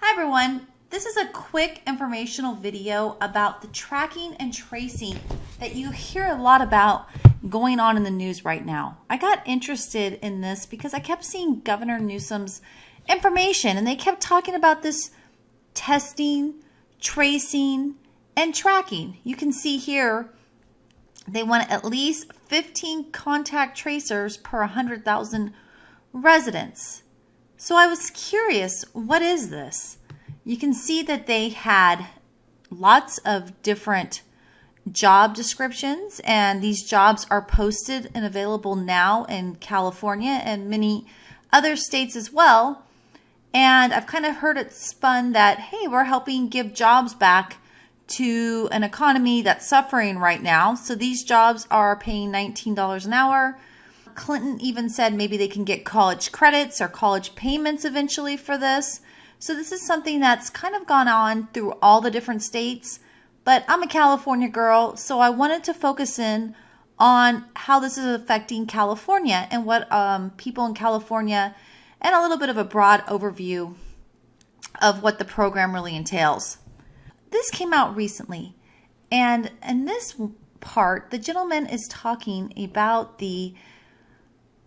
Hi everyone, this is a quick informational video about the tracking and tracing that you hear a lot about going on in the news right now. I got interested in this because I kept seeing Governor Newsom's information and they kept talking about this testing, tracing, and tracking. You can see here they want at least 15 contact tracers per 100,000 residents. So I was curious, what is this? You can see that they had lots of different job descriptions, and these jobs are posted and available now in California and many other states as well. And I've kind of heard it spun that, hey, we're helping give jobs back to an economy that's suffering right now. So these jobs are paying $19 an hour. Clinton even said maybe they can get college credits or college payments eventually for this. So this is something that's kind of gone on through all the different states. But I'm a California girl, so I wanted to focus in on how this is affecting California and what people in California, and a little bit of a broad overview of what the program really entails. This came out recently, and in this part, the gentleman is talking about the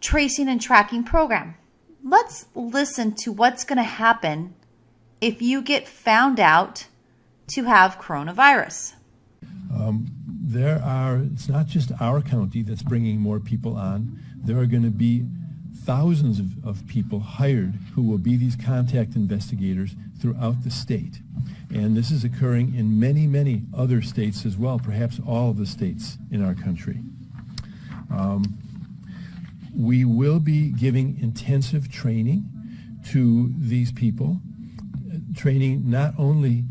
tracing and tracking program. Let's listen to what's going to happen if you get found out to have coronavirus. It's not just our county that's bringing more people on. There are going to be thousands of people hired who will be these contact investigators throughout the state. And this is occurring in many, many other states as well, perhaps all of the states in our country. We will be giving intensive training to these people, training not only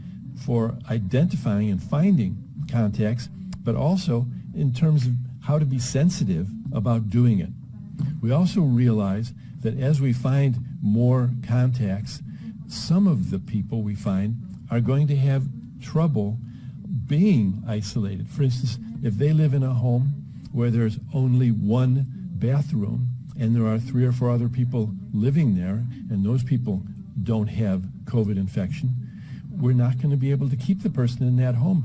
for identifying and finding contacts, but also in terms of how to be sensitive about doing it. We also realize that as we find more contacts, some of the people we find are going to have trouble being isolated. For instance, if they live in a home where there's only one bathroom and there are 3 or 4 other people living there and those people don't have COVID infection, we're not going to be able to keep the person in that home.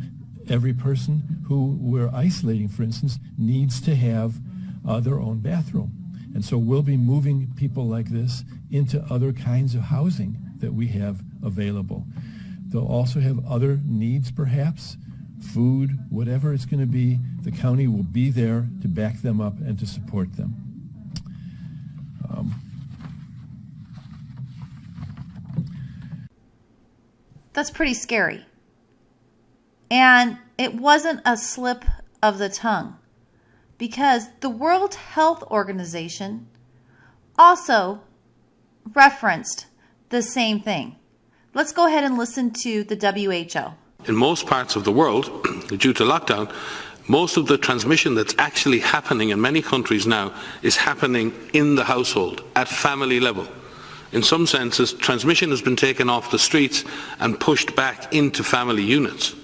Every person who we're isolating, for instance, needs to have their own bathroom. And so we'll be moving people like this into other kinds of housing that we have available. They'll also have other needs, perhaps, food, whatever it's going to be. The county will be there to back them up and to support them. That's pretty scary. And it wasn't a slip of the tongue, because the World Health Organization also referenced the same thing. Let's go ahead and listen to the WHO. In most parts of the world, due to lockdown, most of the transmission that's actually happening in many countries now is happening in the household, at family level. In some senses, transmission has been taken off the streets and pushed back into family units.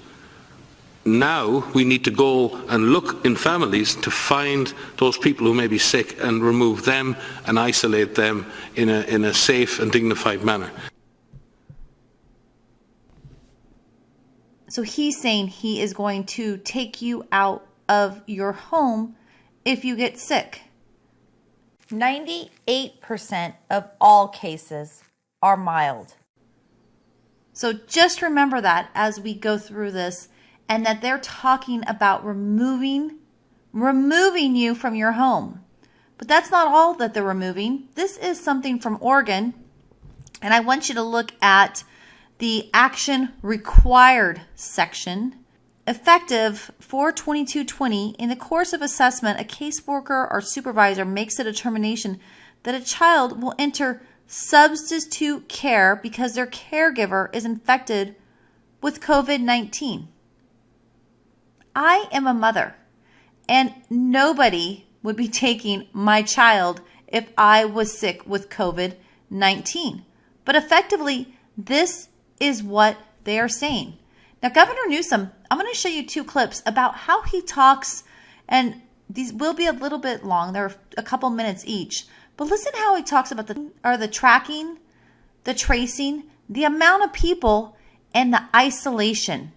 Now we need to go and look in families to find those people who may be sick and remove them and isolate them in a safe and dignified manner. So he's saying he is going to take you out of your home if you get sick. 98% of all cases are mild. So just remember that as we go through this, and that they're talking about removing you from your home. But that's not all that they're removing. This is something from Oregon, and I want you to look at the action required section. Effective 4/22/20, in the course of assessment, a caseworker or supervisor makes a determination that a child will enter substitute care because their caregiver is infected with COVID-19. I am a mother, and nobody would be taking my child if I was sick with COVID-19. But effectively, this is what they are saying. Now, Governor Newsom, I'm going to show you 2 clips about how he talks, and these will be a little bit long. They're a couple minutes each. But listen how he talks about the tracking, the tracing, the amount of people and the isolation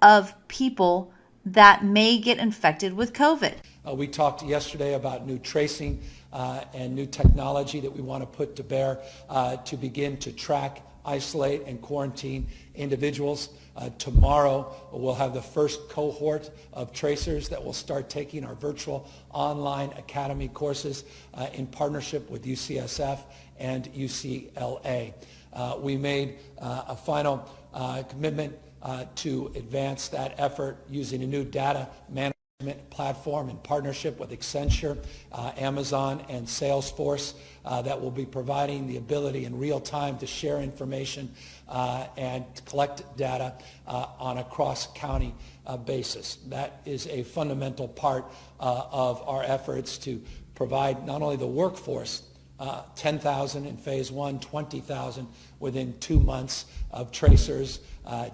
of people that may get infected with COVID. We talked yesterday about new tracing and new technology that we want to put to bear to begin to track, isolate, and quarantine individuals. Tomorrow, we'll have the first cohort of tracers that will start taking our virtual online academy courses in partnership with UCSF and UCLA. We made a final commitment to advance that effort using a new data management platform in partnership with Accenture, Amazon, and Salesforce that will be providing the ability in real time to share information and collect data on a cross-county basis. That is a fundamental part of our efforts to provide not only the workforce, 10,000 in phase one, 20,000 within 2 months of tracers,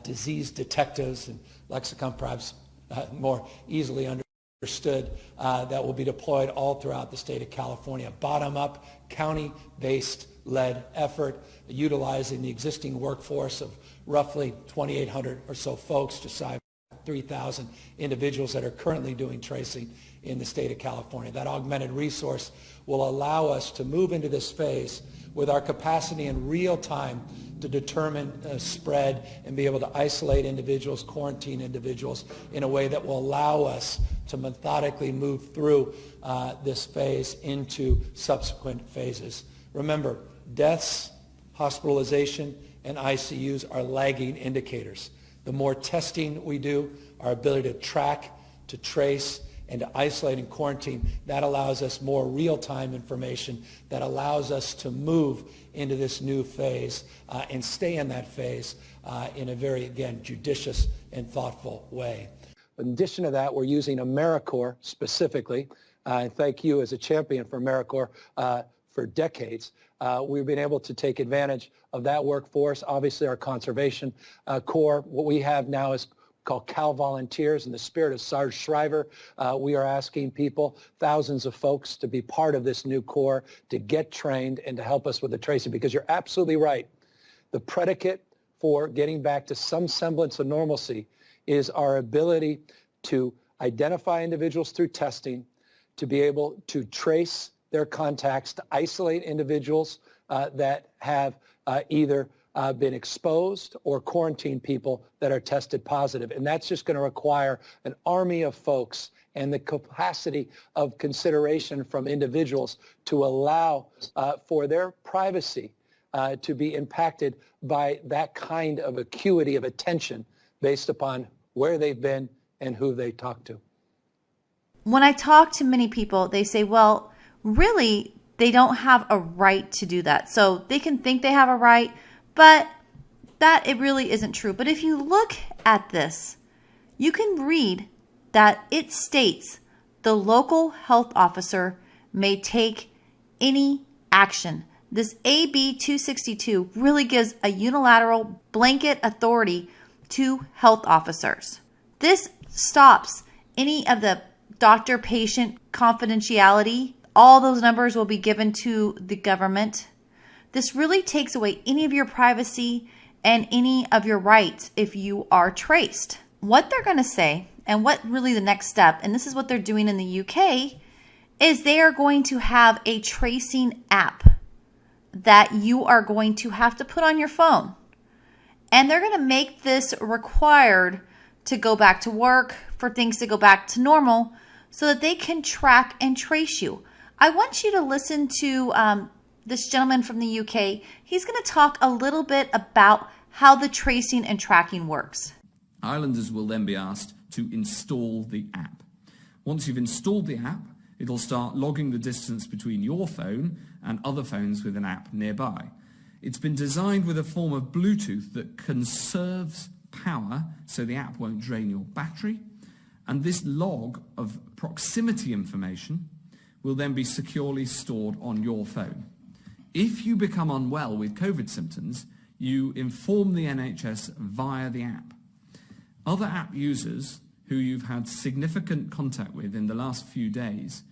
disease detectives, and lexicon perhaps more easily understood, that will be deployed all throughout the state of California. Bottom-up, county-based led effort, utilizing the existing workforce of roughly 2,800 or so folks, just shy of 3,000 individuals that are currently doing tracing in the state of California. That augmented resource will allow us to move into this phase with our capacity in real time to determine spread and be able to isolate individuals, quarantine individuals in a way that will allow us to methodically move through this phase into subsequent phases. Remember, deaths, hospitalization, and ICUs are lagging indicators. The more testing we do, our ability to track, to trace, and to isolate and quarantine, that allows us more real-time information that allows us to move into this new phase and stay in that phase in a very, again, judicious and thoughtful way. In addition to that, we're using AmeriCorps specifically, and thank you as a champion for AmeriCorps for decades. We've been able to take advantage of that workforce. Obviously, our conservation corps, what we have now is called Cal Volunteers. In the spirit of Sarge Shriver, we are asking people, thousands of folks, to be part of this new corps, to get trained and to help us with the tracing, because you're absolutely right. The predicate for getting back to some semblance of normalcy is our ability to identify individuals through testing, to be able to trace their contacts, to isolate individuals that have either been exposed or quarantine people that are tested positive. And that's just going to require an army of folks and the capacity of consideration from individuals to allow for their privacy to be impacted by that kind of acuity of attention based upon where they've been and who they talk to. When I talk to many people, they say, well, really, they don't have a right to do that. So they can think they have a right, but that it really isn't true. But if you look at this, you can read that it states the local health officer may take any action. This AB 262 really gives a unilateral blanket authority to health officers. This stops any of the doctor-patient confidentiality. All those numbers will be given to the government. This really takes away any of your privacy and any of your rights if you are traced. What they're going to say, and what really the next step, and this is what they're doing in the UK, is they are going to have a tracing app that you are going to have to put on your phone. And they're going to make this required to go back to work, for things to go back to normal, so that they can track and trace you. I want you to listen to this gentleman from the UK. He's going to talk a little bit about how the tracing and tracking works. Islanders will then be asked to install the app. Once you've installed the app, it'll start logging the distance between your phone and other phones with an app nearby. It's been designed with a form of Bluetooth that conserves power so the app won't drain your battery. And this log of proximity information will then be securely stored on your phone. If you become unwell with COVID symptoms, you inform the NHS via the app. Other app users who you've had significant contact with in the last few days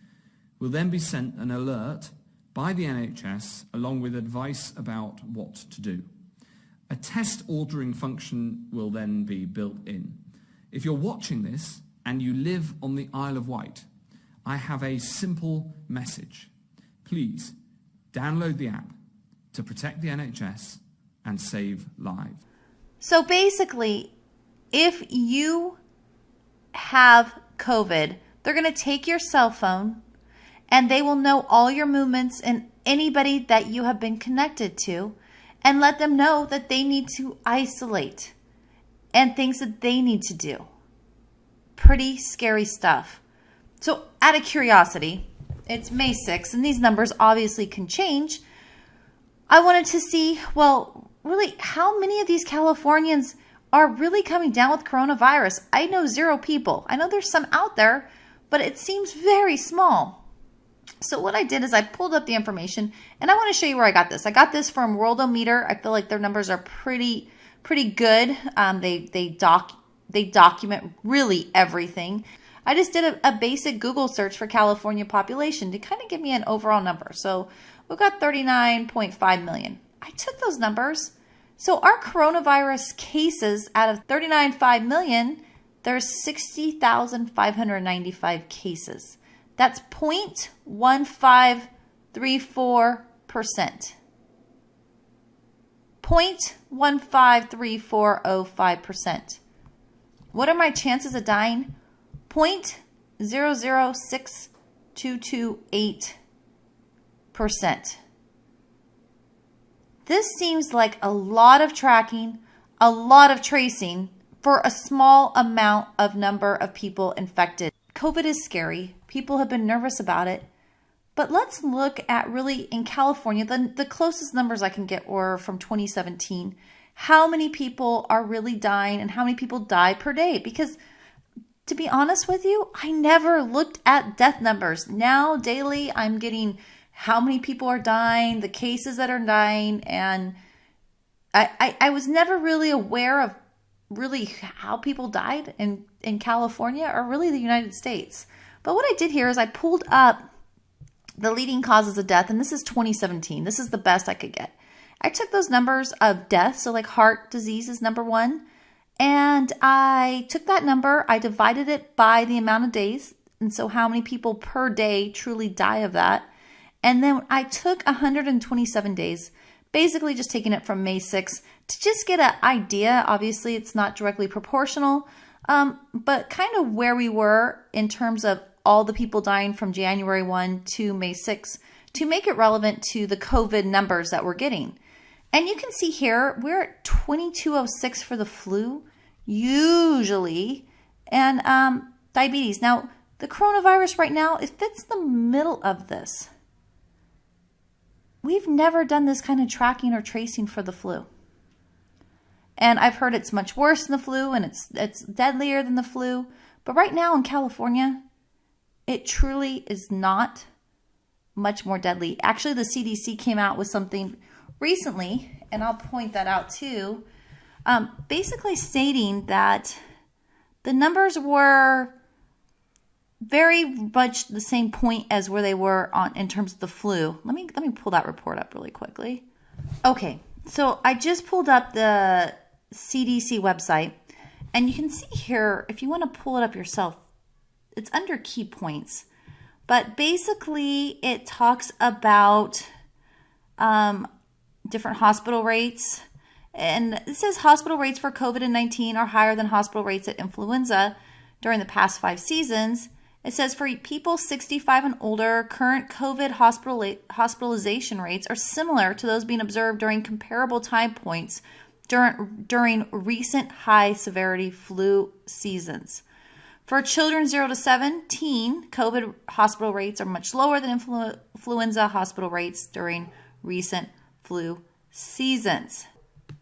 will then be sent an alert by the NHS along with advice about what to do. A test ordering function will then be built in. If you're watching this and you live on the Isle of Wight, I have a simple message. Please download the app to protect the NHS and save lives. So basically, if you have COVID, they're going to take your cell phone and they will know all your movements and anybody that you have been connected to, and let them know that they need to isolate and things that they need to do. Pretty scary stuff. So out of curiosity, it's May 6th, and these numbers obviously can change. I wanted to see, well, really, how many of these Californians are really coming down with coronavirus? I know 0 people. I know there's some out there, but it seems very small. So what I did is I pulled up the information, and I want to show you where I got this. I got this from Worldometer. I feel like their numbers are pretty good. They document really everything. I just did a basic Google search for California population to kind of give me an overall number. So we've got 39.5 million. I took those numbers. So our coronavirus cases, out of 39.5 million, there's 60,595 cases. That's 0.1534%. 0.153405%. What are my chances of dying? 0.006228%. This seems like a lot of tracking, a lot of tracing for a small amount of number of people infected. COVID is scary. People have been nervous about it. But let's look at really in California, the closest numbers I can get were from 2017. How many people are really dying and how many people die per day? Because to be honest with you, I never looked at death numbers. Now daily I'm getting how many people are dying, the cases that are dying, and I was never really aware of really how people died in California or really the United States. But what I did here is I pulled up the leading causes of death, and this is 2017. This is the best I could get. I took those numbers of death, so like heart disease is number 1, and I took that number, I divided it by the amount of days, and so how many people per day truly die of that. And then I took 127 days, basically just taking it from May 6th to just get an idea. Obviously, it's not directly proportional, but kind of where we were in terms of all the people dying from January 1 to May 6 to make it relevant to the COVID numbers that we're getting. And you can see here, we're at 2206 for the flu, usually, and diabetes. Now, the coronavirus right now, it fits the middle of this. We've never done this kind of tracking or tracing for the flu. And I've heard it's much worse than the flu and it's deadlier than the flu. But right now in California, it truly is not much more deadly. Actually, the CDC came out with something recently, and I'll point that out too, basically stating that the numbers were very much the same point as where they were in terms of the flu. Let me pull that report up really quickly. Okay, so I just pulled up the CDC website, and you can see here, if you want to pull it up yourself, it's under key points. But basically, it talks about different hospital rates. And it says hospital rates for COVID-19 are higher than hospital rates at influenza during the past 5 seasons. It says for people 65 and older, current COVID hospitalization rates are similar to those being observed during comparable time points during recent high severity flu seasons. For children 0 to 17, COVID hospital rates are much lower than influenza hospital rates during recent flu seasons.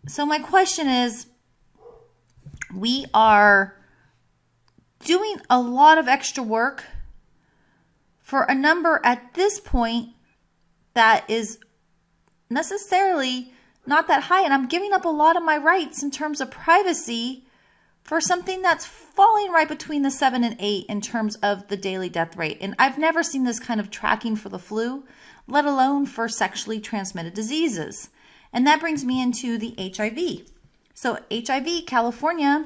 So my question is, we are doing a lot of extra work for a number at this point that is necessarily not that high, and I'm giving up a lot of my rights in terms of privacy for something that's falling right between the 7 and 8 in terms of the daily death rate. And I've never seen this kind of tracking for the flu, let alone for sexually transmitted diseases. And that brings me into the HIV. So HIV, California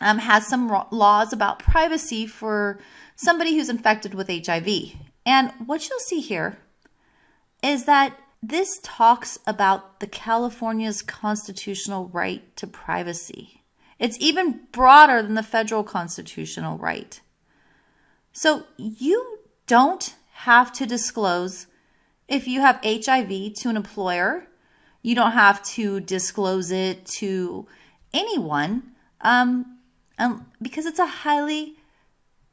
has some laws about privacy for somebody who's infected with HIV. And what you'll see here is that this talks about the California's constitutional right to privacy. It's even broader than the federal constitutional right. So you don't have to disclose if you have HIV to an employer. You don't have to disclose it to anyone because it's a highly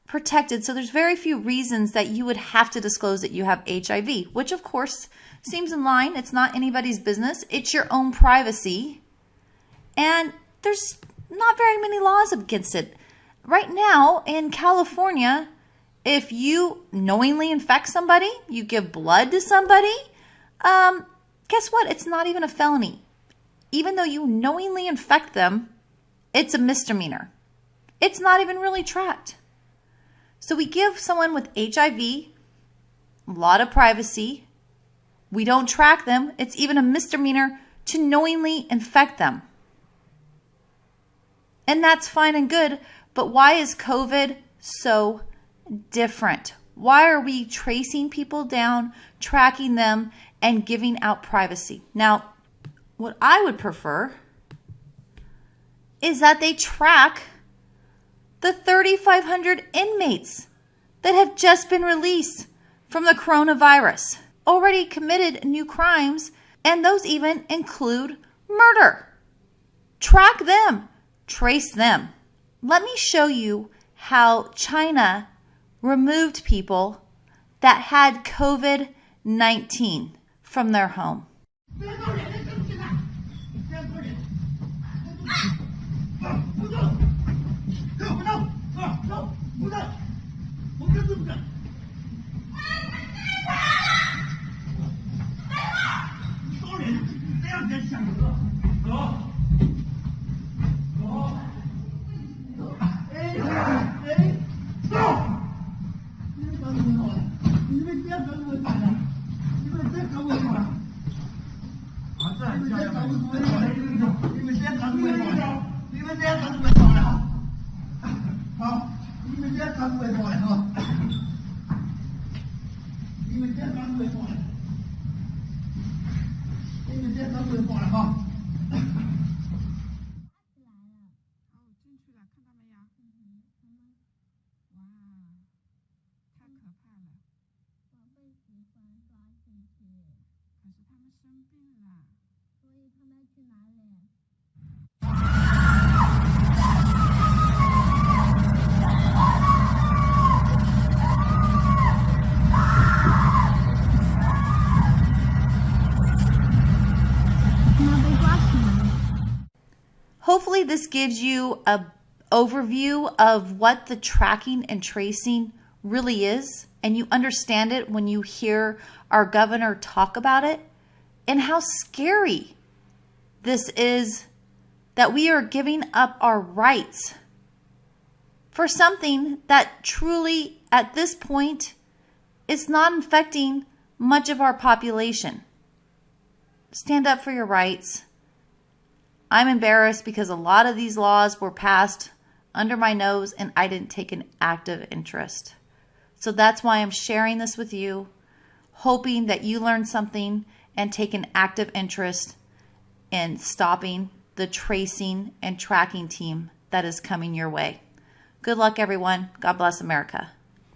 protected. So there's very few reasons that you would have to disclose that you have HIV, which of course seems in line. It's not anybody's business. It's your own privacy. And there's not very many laws against it. Right now in California, if you knowingly infect somebody, you give blood to somebody, guess what? It's not even a felony. Even though you knowingly infect them, it's a misdemeanor. It's not even really tracked. So we give someone with HIV a lot of privacy. We don't track them. It's even a misdemeanor to knowingly infect them. And that's fine and good, but why is COVID so different? Why are we tracing people down, tracking them, and giving out privacy? Now, what I would prefer is that they track the 3,500 inmates that have just been released from the coronavirus, already committed new crimes, and those even include murder. Track them, trace them. Let me show you how China removed people that had COVID-19 from their home. Hopefully this gives you an overview of what the tracking and tracing really is, and you understand it when you hear our governor talk about it, and how scary this is, that we are giving up our rights for something that truly at this point is not infecting much of our population. Stand up for your rights. I'm embarrassed because a lot of these laws were passed under my nose and I didn't take an active interest. So that's why I'm sharing this with you, hoping that you learn something and take an active interest in stopping the tracing and tracking team that is coming your way. Good luck, everyone. God bless America.